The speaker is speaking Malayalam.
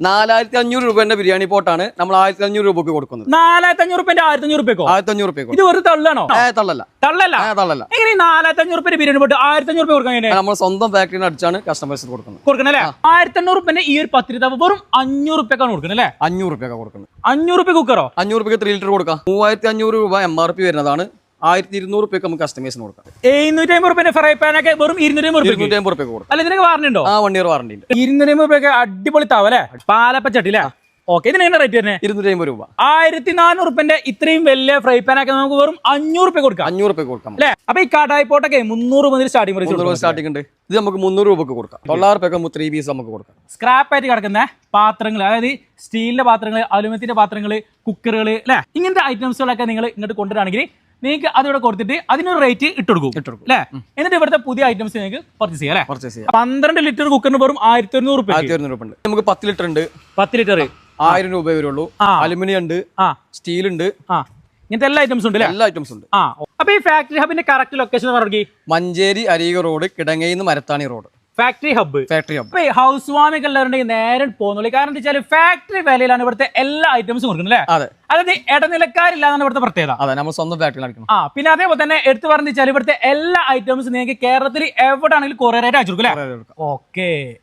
4500 രൂപന്റെ ബിരിയാണി പോട്ടാണ് നമ്മൾ 1500 രൂപക്ക് കൊടുക്കുന്നത്. 4500 രൂപ 1500 രൂപ 1500 രൂപ ഇത് വെറും തള്ളാണോ? തള്ളല്ല തള്ളല്ല. എങ്ങനെ 4500 രൂപ ബിരിയാണി പോട്ട് 1500 രൂപ കൊടുക്കാൻ നമ്മൾ സ്വന്തം ഫാക്ടറിയിൽ അടിച്ചാണ് കസ്റ്റമേഴ്സിന് കൊടുക്കുന്നത്. കൊടുക്കണല്ലേ? 1500 രൂപ ഈ ഒരു പത്തിരി തവ വെറും 500 രൂപക്കാണ് കൊടുക്കുന്നത് അല്ലേ? 500 രൂപ കൊടുക്കുന്നത്. 500 രൂപ കുക്കറോ? 500 രൂപയ്ക്ക് 3 ലിറ്റർ കൊടുക്കാം. 3500 രൂപ MRP വരുന്നതാണ്. 1200 രൂപയ്ക്ക് നമുക്ക് കസ്റ്റമേഴ്സിന് കൊടുക്കാം. 750 രൂപ ഫ്രൈ പാനൊക്കെ വെറും 250 രൂപയ്ക്ക് കൊടുക്കാം. അല്ല ഇതിനൊക്കെ വാറണ്ടി ഉണ്ടോ? 1 ഇയർ വാറണ്ടി ഉണ്ട്. 250 രൂപ അടിപൊളി തവ അല്ലേ? പാലപ്പച്ചട്ടി അല്ലേ? ഓക്കെ, ഇതിന് എങ്ങനെ റേറ്റ് തന്നെ? 250 രൂപ. 1400 രൂപന്റെ ഇത്രയും വലിയ ഫ്രൈ പാനൊക്കെ നമുക്ക് വെറും 500 രൂപ കൊടുക്കാം. 500 രൂപ കൊടുക്കാം അല്ലേ? അപ്പൊ ഈ കടായി പോട്ടൊക്കെ 300 മുതൽ സ്റ്റാർട്ടിംഗ് ഉണ്ട്. ഇത് നമുക്ക് 300 രൂപക്ക് കൊടുക്കാം. 900 രൂപ 3 പീസ് നമുക്ക് കൊടുക്കാം. സ്ക്രാപ്പ് ആയിട്ട് കിടക്കുന്ന പാത്രങ്ങൾ, അതായത് സ്റ്റീലിന്റെ പാത്രങ്ങൾ, അലുമിനിയത്തിന്റെ പാത്രങ്ങൾ, കുക്കറുകൾ അല്ലെ, ഇങ്ങനത്തെ ഐറ്റംസുകളൊക്കെ നിങ്ങൾ ഇങ്ങോട്ട് കൊണ്ടുവരാണെങ്കിൽ നിങ്ങൾക്ക് അതിവിടെ കൊടുത്തിട്ട് അതിനൊരു റേറ്റ് ഇട്ട് കൊടുക്കും അല്ലെ? എന്നിട്ട് ഇവിടുത്തെ പുതിയ ഐറ്റംസ് നിങ്ങൾക്ക് പർച്ചേസ് ചെയ്യാം അല്ലെ? 12 ലിറ്റർ കുക്കറിന് വെറും 1100 രൂപ. 1100 രൂപ ഉണ്ട്. നമുക്ക് 10 ലിറ്റർ ഉണ്ട്. 10 ലിറ്റർ 1000 രൂപ വരുള്ളൂ. അലുമിനിയം ഉണ്ട്, സ്റ്റീൽ ഉണ്ട്, ഇങ്ങനത്തെ എല്ലാ ഐറ്റംസും ഉണ്ട്. എല്ലാ ഐറ്റംസും ഉണ്ട്. അപ്പൊ ഈ ഫാക്ടറി ഹബിന്റെ കറക്റ്റ് ലൊക്കേഷൻ പറഞ്ഞു? മഞ്ചേരി അരീക റോഡ്, കിടങ്ങയിൽ Marathani road. Factory hub. House warming ഉള്ളവരുണ്ടെങ്കിൽ നേരെ പോകുന്നുള്ളൂ. കാരണം എന്താ വെച്ചാൽ ഫാക്ടറി വിലയിലാണ് ഇവിടുത്തെ എല്ലാ ഐറ്റംസും കൊടുക്കുന്നത് അല്ലേ? അതായത് ഇടനിലക്കാരില്ലാതാണ് ഇവിടുത്തെ പ്രത്യേകത. അതെ, നമ്മൾ സ്വന്തം ഫാക്ടറി. പിന്നെ അതേപോലെ തന്നെ എടുത്തു പറഞ്ഞു വെച്ചാൽ ഇവിടുത്തെ എല്ലാ ഐറ്റംസും നിങ്ങൾക്ക് കേരളത്തിൽ എവിടെ ആണെങ്കിലും കൊറിയർ ആയിട്ട് അയച്ചു കൊടുക്കും അല്ലേ? ഓക്കെ.